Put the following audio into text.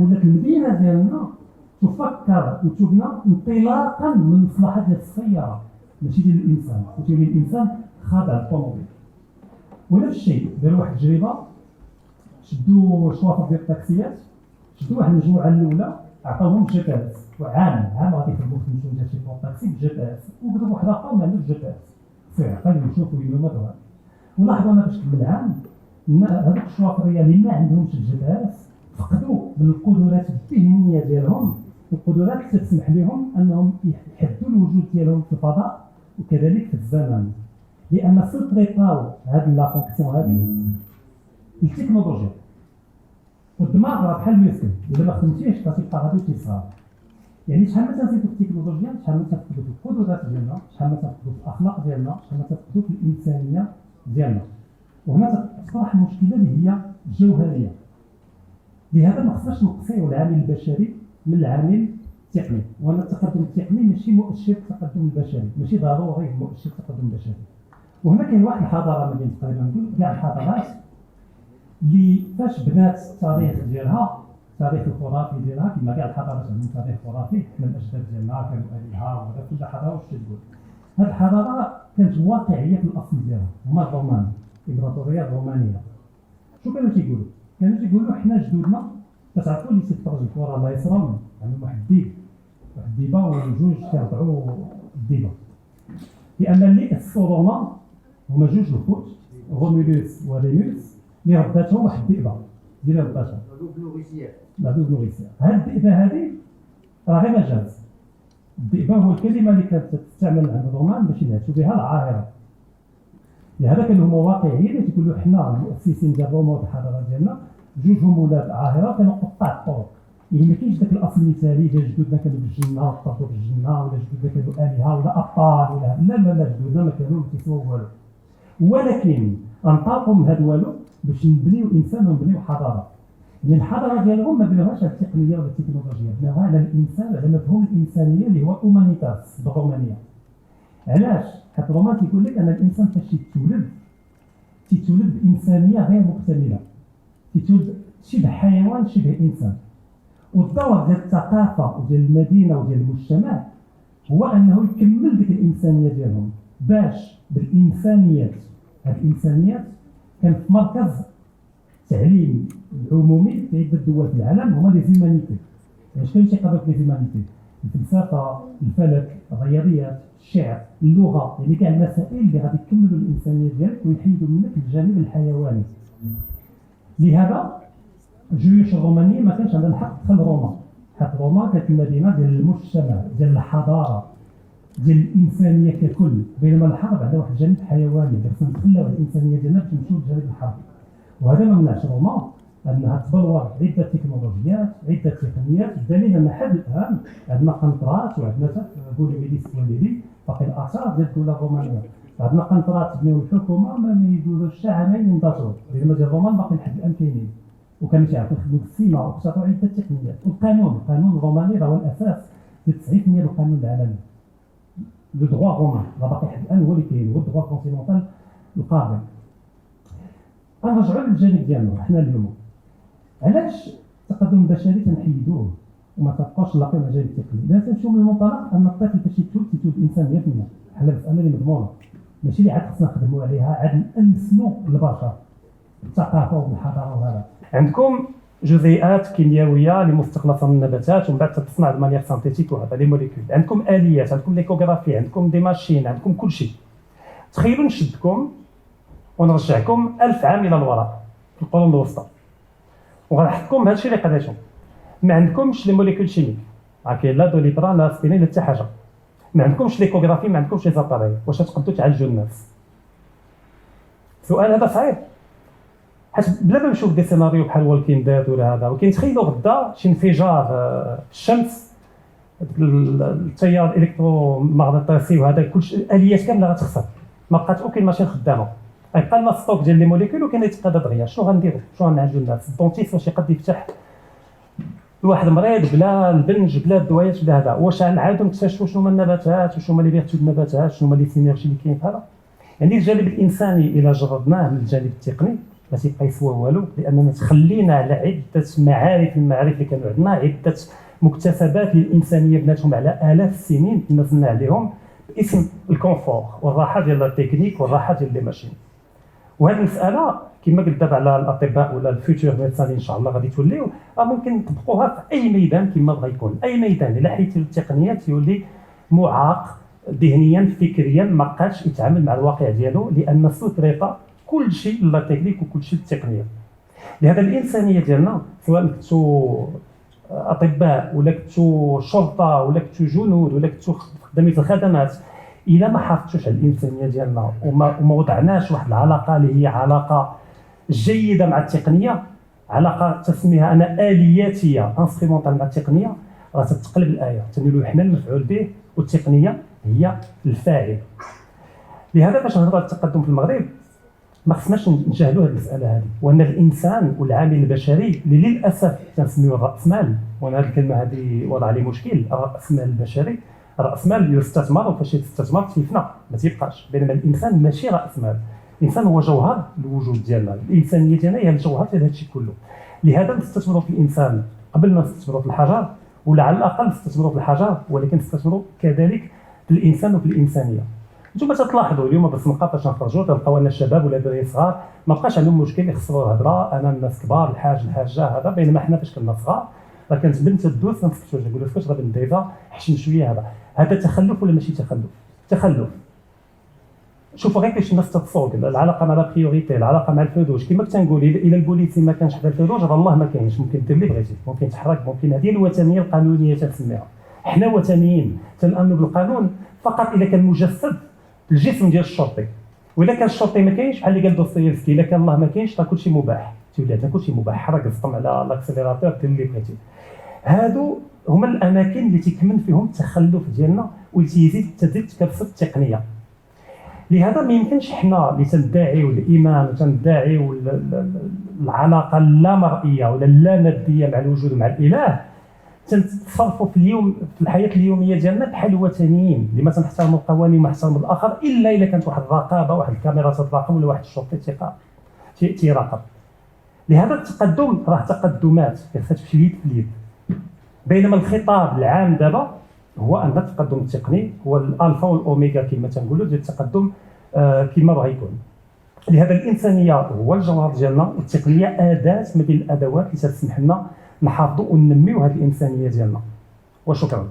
ولات المدينه ديالنا تفكر وتبنى انطلاقا من المصلحه ديال السياره ماشي ديال الانسان، وتولي الانسان خاضع للطوموبيل. ونفس الشيء داروا واحد التجربه، شدوا شوافر ديال التاكسيات، شدوا واحد المجموعه الاولى عطاوهم جي بي اس، وعام غادي يخدموا في المنتوجات ديال الطاكسي بالجي بي اس، وقدروا واحد اخر ما عندوش جي بي اس فيه قالوا يشوفوا يديروا مدرسه. ولاحظوا انا باش كمل العام هذوك الشوافريه اللي ما عندهمش الجي بي اس فقدوا من القدرات الذهنيه ديالهم، القدرات اللي تسمح لهم انهم يحدوا الوجود ديالهم في الفضاء وكذلك في الزمن، لان سيطرطاو هذه لا فونكسيون هذه التكنولوجيا. والدماغ راه بحال المسكن، اذا ما خدمتيش كتبقى غادي تيصاب. يعني شحال ما تنزيدوا في التكنولوجيا، شحال ما تنفقدوا في القدرات ديالنا، شحال ما تنفقدوا في الاخلاق ديالنا، شحال ما تنفقدوا في الانسانيه ديالنا. وهنا تصبح المشكله اللي هي جوهريه. لهذا ما خصناش نقصيو العامل البشري من العامل التقني، وان التقدم التقني ماشي مؤشر التقدم البشري، ماشي ضروري مؤشر التقدم البشري. وهنا كاين واحد الحضاره ما بين تقريبا نقول كاع الحضارات اللي فاش بنات التاريخ ديالها، التاريخ الخرافي ديالها، كما كاع الحضارات عندهم تاريخ خرافي، حنا الاجداد ديالنا كانوا الهه وهذا كل حضاره واش تقول. هذه الحضاره كانت واقعيه في الاصل ديالها، هما الرومان، الامبراطوريه الرومانيه. شو كانوا تيقولوا؟ كانوا تيقولوا حنا جدودنا كتعرفوا اللي تيتفرج الكره الله يسرهم عندهم واحد الديب، واحد الديبه وجوج كيربعوا الديبه، لان اللي اسسوا روما هما جوج الخوت رومولوس وريموس اللي رباتهم واحد الدئبه ديال رباتهم بعدو بلوغيسيا. هاد الدئبه هذه راه غير مجاز. الدئبه هو الكلمه اللي كانت تستعمل عند الرومان باش ينعتوا بها العاهره. لهذا كانوا هما واقعيين اللي تيقولوا حنا المؤسسين ديال روما والحضاره ديالنا جوجهم ولاد عاهره كانوا قطاع الطرق. يعني ما كاينش داك الاصل المثالي ديال جدودنا كانوا بالجنه وطردوا بالجنه، ولا جدودنا كانوا الهه ولا ابطال ولا لا جدودنا ما كانوا تيسووا والو، ولكن انطلقوا من هذا والو باش نبنيو انسان ونبنيو حضاره. من الحضاره ديالهم ما بناوهاش على التقنيه ولا التكنولوجيا، بناوها على الانسان، على مفهوم الانسانيه اللي هو اومانيتاس بالرومانيه. علاش؟ حيت الرومان تيقول لك ان الانسان فاش تيتولد بانسانيه غير مكتمله، تيتولد شبه حيوان شبه انسان. والدور ديال الثقافه وديال المدينه وديال المجتمع هو انه يكمل ديك الانسانيه ديالهم باش بالانسانيات. هاد الانسانيات كانت في مركز التعليم العمومي في عده دول في العالم هما لي زيمانيتي. اش كاين شي قضايا في لي زيمانيتي؟ الفلسفه، الفلك، الرياضيات، الشعر، اللغه، يعني كاع المسائل اللي غادي يكملوا الانسانيه ديالك ويحيدوا منك الجانب الحيواني. لهذا الجيوش الرومانيه ما كانش عندها الحق تدخل روما، حيت روما كانت المدينه ديال المجتمع، ديال الحضاره، ديال الانسانيه ككل، بينما الحرب عندها واحد الجانب حيواني، خصنا نتخلاو على الانسانيه ديالنا باش نمشيو للجانب الحربي. وهذا ما منعش روما انها تبلور عده تكنولوجيات، عده تقنيات، بدليل ان حد الان عندنا قنطرات وعندنا بوليميليس بوليلي باقي الاثار ديال الدوله الرومانيه. عندنا قنطرات تبنيو الحكومه ما يدوزوش عامين ينضجوا، بينما ديال الرومان باقي لحد الان كاينين، وكانوا تيعرفوا يخدموا في السيما واكتشفوا عده تقنيات. القانون الروماني راه هو الاساس ديال 90% ديال القانون العالمي. لو دروا رومان راه باقي لحد الان هو اللي كاين، هو الدروا كونتينونتال القابل. غنرجعوا للجانب ديالنا حنا اليوم. علاش التقدم البشري تنحيدوه وما تبقاوش نلاقيو مجال التقني؟ لان تنمشيو من المنطلق ان الطفل فاش يتولد انسان 100%، بحال المساله اللي مضمونه، ماشي اللي عاد خصنا نخدموا عليها، عاد ننسموا البشر الثقافه والحضاره. وهذا عندكم جزيئات كيميائيه اللي مستخلصه من النباتات ومن بعد تتصنع بمانيير سانتيتيك، وهذا لي موليكول. عندكم اليات، عندكم ليكوغرافي، عندكم دي ماشين، عندكم كل شيء. تخيلوا نشدكم ونرجعكم 1000 عام الى الوراء في القرون الوسطى، وغنحطكم بهذا الشيء اللي قريتو. ما عندكمش لي موليكول شيميك، كاين لا دوليبران لا اسبرين لا حتى حاجه. ما عندكمش ليكوغرافي، ما عندكمش لي زاباري. واش تقدروا تعالجوا الناس؟ السؤال هذا صعيب، حيت بلا ما نشوف دي سيناريو بحال والكين ديد ولا هذا. ولكن تخيلوا غدا شي انفجار الشمس، التيار الالكترومغناطيسي وهذا كلشي، الاليات كامله غتخسر، ما بقات اوكين ماشين خدامه، غيبقى لنا ستوك ديال لي موليكول وكاين يتقادى دغيا. شنو غنديروا؟ شنو غنعالجوا الناس؟ الدونتيست واش يقد يفتح لواحد مريض بلا البنج بلا الدويات بلا هذا؟ واش غنعاودوا نكتشفوا شنو هما النباتات وشنو هما لي فيرتو النباتات، شنو هما لي سينيرجي اللي كاين في هذا؟ يعني الجانب الانساني الى جردناه من الجانب التقني ما تيبقى يسوى والو، لاننا تخلينا على عده المعارف اللي كانوا عندنا، عده مكتسبات للانسانيه بناتهم على الاف السنين نزلنا عليهم باسم الكونفور والراحه ديال التكنيك والراحه ديال لي ماشين. وهذه المساله كما قلت دابا على الاطباء ولا الفيوتشر ميدسان ان شاء الله غادي توليو ممكن نطبقوها في اي ميدان كما بغى يكون، اي ميدان الا حيتي التقنيه تولي معاق ذهنيا فكريا ما بقاش يتعامل مع الواقع ديالو، لان سوتريطا كل شيء لا تكنيك وكل شيء التقنيه. لهذا الانسانيه ديالنا سواء كنتو اطباء ولا كنتو شرطه ولا كنتو جنود ولا كنتو خدامين في الخدمات، الا ما حافظتوش على الانسانيه ديالنا وما وضعناش واحد العلاقه اللي هي علاقه جيده مع التقنيه، علاقه تسميها انا الياتيه انسترومونتال مع التقنيه، راه تتقلب الايه، تنولوا حنا المفعول به والتقنيه هي الفاعل. لهذا باش نهضروا على التقدم في المغرب ما خصناش نجهلوا هذه المساله هذه، وان الانسان والعامل البشري اللي للاسف كنسميوه الراس مال، وانا هذه الكلمه هذه وضع لي مشكل، الراس مال البشري، راس مال يستثمر وفاش يستثمر تيفنى ما تيبقاش، بينما الانسان ماشي راس مال، الانسان هو جوهر الوجود ديالنا، الانسانيه ديالنا هي الجوهر ديال هذا الشيء كله. لهذا نستثمروا في الانسان قبل ما نستثمروا في الحجر، ولا على الاقل نستثمروا في الحجر ولكن نستثمروا كذلك في الانسان وفي الانسانيه. نتوما تلاحظوا اليوم بس نبقى باش نخرجوا تلقاو ان الشباب ولا الدراري الصغار ما بقاش عندهم مشكل يخسروا الهضره امام الناس كبار، الحاجه هذا، بينما حنا فاش كنا صغار راه كانت بنت الدوس ما نسكتوش نقولوا فاش غادي نديفا حشم شويه، هذا تخلف ولا ماشي تخلف. شوفوا غير كيفاش الناس تتصوت العلاقه مع لا بريوريتي، العلاقه مع الفلوس، كما كنقول الى البوليسي ما كانش حدا الفلوس راه الله ما كاينش، ممكن دير اللي بغيتي، ممكن تحرك، ممكن هذه الوثنيه القانونيه تسميها. حنا وثنيين تنامنوا بالقانون فقط اذا كان مجسد الجسم ديال الشرطي، واذا كان الشرطي ما كاينش بحال اللي قال دوستويفسكي اذا كان الله ما كاينش راه كلشي مباح، تولي عندنا كلشي مباح، حرك السطم على لاكسيليراتور دير اللي بغيتي. هادو هما الاماكن اللي تيكمن فيهم التخلف ديالنا واللي تزيد تكرس التقنيه. لهذا ما يمكنش حنا اللي تندعيو الايمان وتندعيو العلاقه اللامرئيه ولا اللاماديه مع الوجود مع الاله تنتصرفوا في اليوم في الحياه اليوميه ديالنا بحال الوثنيين اللي ما تنحترموا القوانين وما نحترموا الاخر الا الا كانت واحد الرقابه، واحد الكاميرا تراقب ولا واحد الشرطي تيراقب. لهذا التقدم راه تقدمات كتمشي يد في اليد، بينما الخطاب العام دابا هو ان التقدم التقني هو الالفا والاوميغا كما تنقولوا ديال التقدم كما بغا يكون. لهذا الانسانيه هو الجوهر ديالنا، والتقنيه اداه من الادوات اللي تسمح لنا نحافظوا وننميو هذه الانسانيه ديالنا. وشكرا.